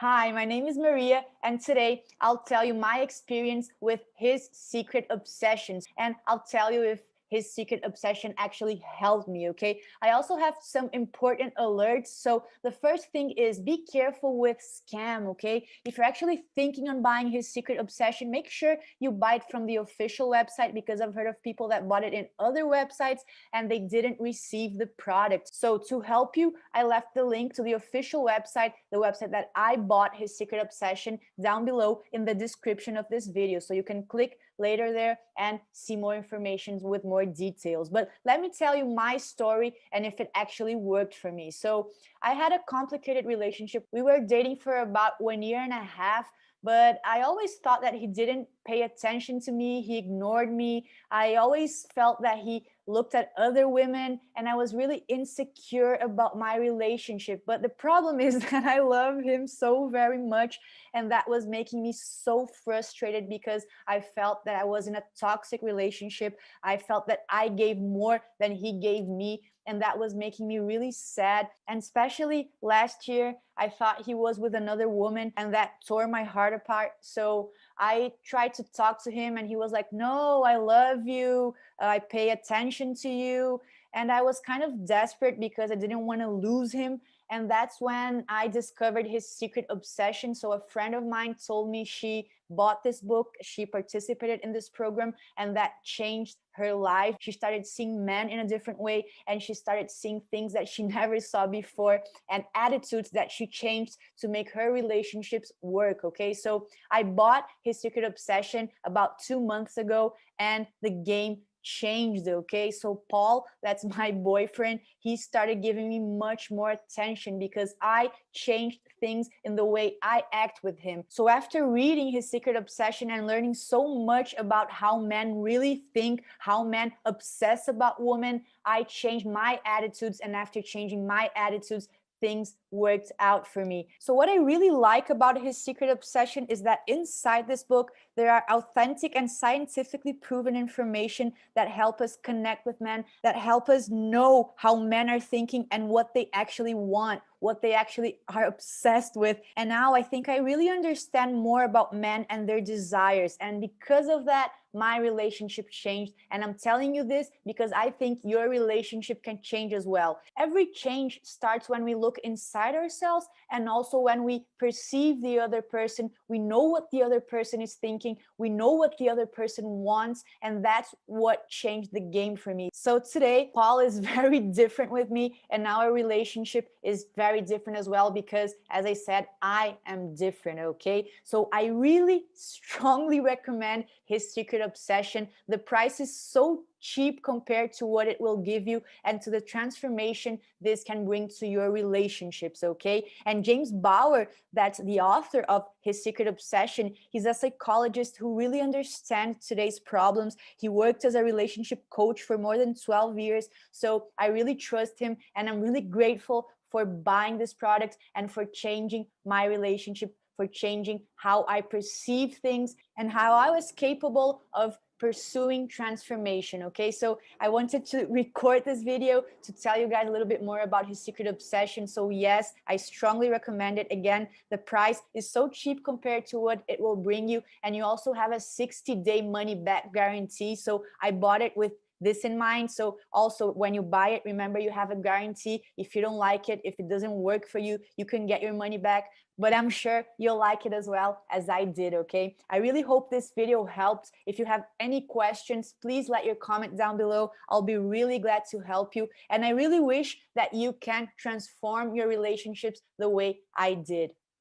Hi, my name is Maria, and today I'll tell you my experience with his secret obsessions, and I'll tell you if his secret obsession actually helped me, okay? I also have some important alerts. So the first thing is be careful with scam, okay? If you're actually thinking on buying his secret obsession, make sure you buy it from the official website because I've heard of people that bought it in other websites and they didn't receive the product. So to help you, I left the link to the official website, the website that I bought his secret obsession, down below in the description of this video. So you can click later there and see more information with more details. But let me tell you my story and if it actually worked for me. So I had a complicated relationship. We were dating for about 1 year and a half, but I always thought that he didn't pay attention to me. He ignored me. I always felt that he looked at other women and I was really insecure about my relationship. But the problem is that I love him so very much, and that was making me so frustrated because I felt that I was in a toxic relationship. I felt that I gave more than he gave me, and that was making me really sad. And especially last year, I thought he was with another woman, and that tore my heart apart. So I tried to talk to him and he was like, no, I love you, I pay attention to you. And I was kind of desperate because I didn't want to lose him. And that's when I discovered his secret obsession. So a friend of mine told me she bought this book, she participated in this program, and that changed her life. She started seeing men in a different way, and she started seeing things that she never saw before, and attitudes that she changed to make her relationships work. Okay, so I bought his secret obsession about 2 months ago, and the game changed. Okay, so Paul, that's my boyfriend, he started giving me much more attention because I changed things in the way I act with him. So after reading his secret obsession and learning so much about how men really think, how men obsess about women, I changed my attitudes, and after changing my attitudes, things worked out for me. So what I really like about his secret obsession is that inside this book, there are authentic and scientifically proven information that help us connect with men, that help us know how men are thinking and what they actually want, what they actually are obsessed with. And now I think I really understand more about men and their desires. And because of that, my relationship changed. And I'm telling you this because I think your relationship can change as well. Every change starts when we look inside ourselves, and also when we perceive the other person. We know what the other person is thinking, we know what the other person wants, and that's what changed the game for me. So today, Paul is very different with me, and our relationship is very different as well because, as I said, I am different. Okay, so I really strongly recommend his secret obsession. The price is so cheap compared to what it will give you and to the transformation this can bring to your relationships. Okay, and James Bauer, that's the author of his secret obsession, he's a psychologist who really understands today's problems. He worked as a relationship coach for more than 12 years, so I really trust him, and I'm really grateful for buying this product and for changing my relationship, for changing how I perceive things and how I was capable of pursuing transformation. Okay, so I wanted to record this video to tell you guys a little bit more about his secret obsession. So yes, I strongly recommend it. Again, the price is so cheap compared to what it will bring you, and you also have a 60-day money back guarantee. So I bought it with this in mind. So also when you buy it, remember you have a guarantee. If you don't like it, if it doesn't work for you, you can get your money back. But I'm sure you'll like it as well as I did. Okay, I really hope this video helped. If you have any questions, please let your comment down below. I'll be really glad to help you, and I really wish that you can transform your relationships the way I did.